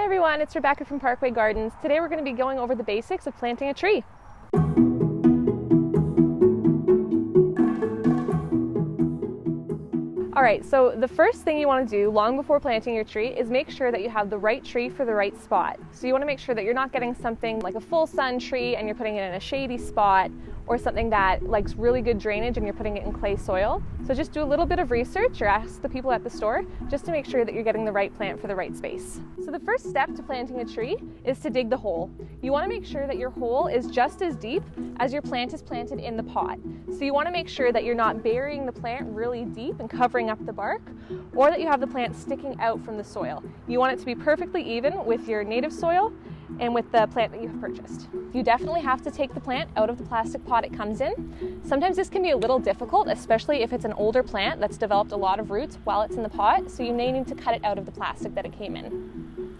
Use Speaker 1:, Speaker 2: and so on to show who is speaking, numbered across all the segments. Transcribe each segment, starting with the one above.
Speaker 1: everyone, it's Rebecca from Parkway Gardens. Today we're going to be going over the basics of planting a tree. Alright, so the first thing you want to do long before planting your tree is make sure that you have the right tree for the right spot. So you want to make sure that you're not getting something like a full sun tree and you're putting it in a shady spot, or something that likes really good drainage and you're putting it in clay soil. So just do a little bit of research or ask the people at the store just to make sure that you're getting the right plant for the right space. So the first step to planting a tree is to dig the hole. You want to make sure that your hole is just as deep as your plant is planted in the pot. So you want to make sure that you're not burying the plant really deep and covering up the bark, or that you have the plant sticking out from the soil. You want it to be perfectly even with your native soil and with the plant that you have purchased. You definitely have to take the plant out of the plastic pot it comes in. Sometimes this can be a little difficult, especially if it's an older plant that's developed a lot of roots while it's in the pot, so you may need to cut it out of the plastic that it came in.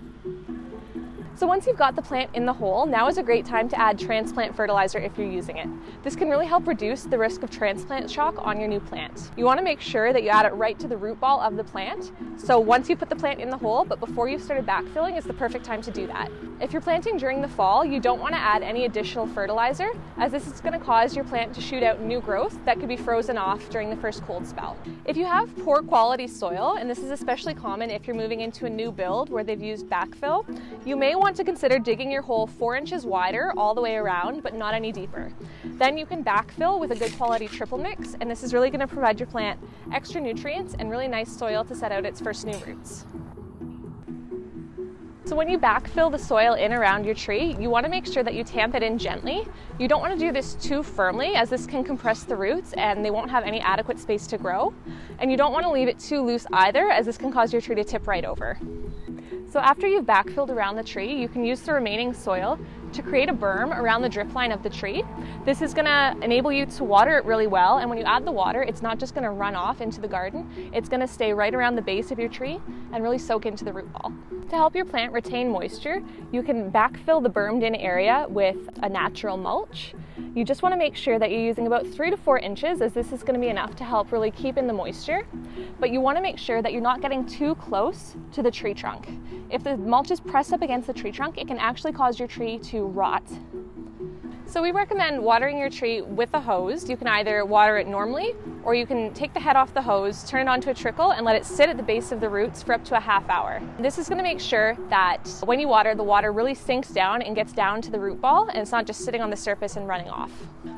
Speaker 1: So once you've got the plant in the hole, now is a great time to add transplant fertilizer if you're using it. This can really help reduce the risk of transplant shock on your new plant. You want to make sure that you add it right to the root ball of the plant. So once you put the plant in the hole, but before you've started backfilling, is the perfect time to do that. If you're planting during the fall, you don't want to add any additional fertilizer, as this is going to cause your plant to shoot out new growth that could be frozen off during the first cold spell. If you have poor quality soil, and this is especially common if you're moving into a new build where they've used backfill, you may want to consider digging your hole 4 inches wider all the way around, but not any deeper. Then you can backfill with a good quality triple mix, and this is really going to provide your plant extra nutrients and really nice soil to set out its first new roots. So when you backfill the soil in around your tree, you want to make sure that you tamp it in gently. You don't want to do this too firmly, as this can compress the roots and they won't have any adequate space to grow. And you don't want to leave it too loose either, as this can cause your tree to tip right over. So after you've backfilled around the tree, you can use the remaining soil to create a berm around the drip line of the tree. This is going to enable you to water it really well, and when you add the water, it's not just going to run off into the garden, it's going to stay right around the base of your tree and really soak into the root ball. To help your plant retain moisture, you can backfill the bermed in area with a natural mulch. You just want to make sure that you're using about 3 to 4 inches, as this is going to be enough to help really keep in the moisture. But you want to make sure that you're not getting too close to the tree trunk. If the mulch is pressed up against the tree trunk, it can actually cause your tree to rot. So we recommend watering your tree with a hose. You can either water it normally, or you can take the head off the hose, turn it onto a trickle, and let it sit at the base of the roots for up to a half hour. This is going to make sure that when you water, the water really sinks down and gets down to the root ball, and it's not just sitting on the surface and running off.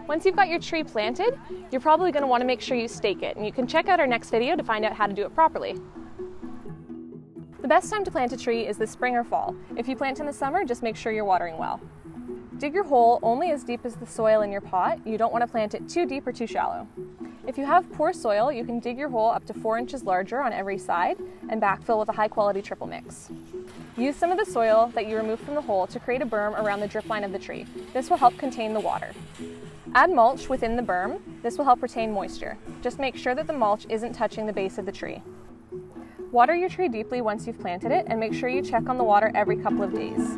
Speaker 1: Once you've got your tree planted, you're probably going to want to make sure you stake it, and you can check out our next video to find out how to do it properly. The best time to plant a tree is the spring or fall. If you plant in the summer, just make sure you're watering well. Dig your hole only as deep as the soil in your pot. You don't want to plant it too deep or too shallow. If you have poor soil, you can dig your hole up to 4 inches larger on every side and backfill with a high quality triple mix. Use some of the soil that you removed from the hole to create a berm around the drip line of the tree. This will help contain the water. Add mulch within the berm. This will help retain moisture. Just make sure that the mulch isn't touching the base of the tree. Water your tree deeply once you've planted it, and make sure you check on the water every couple of days.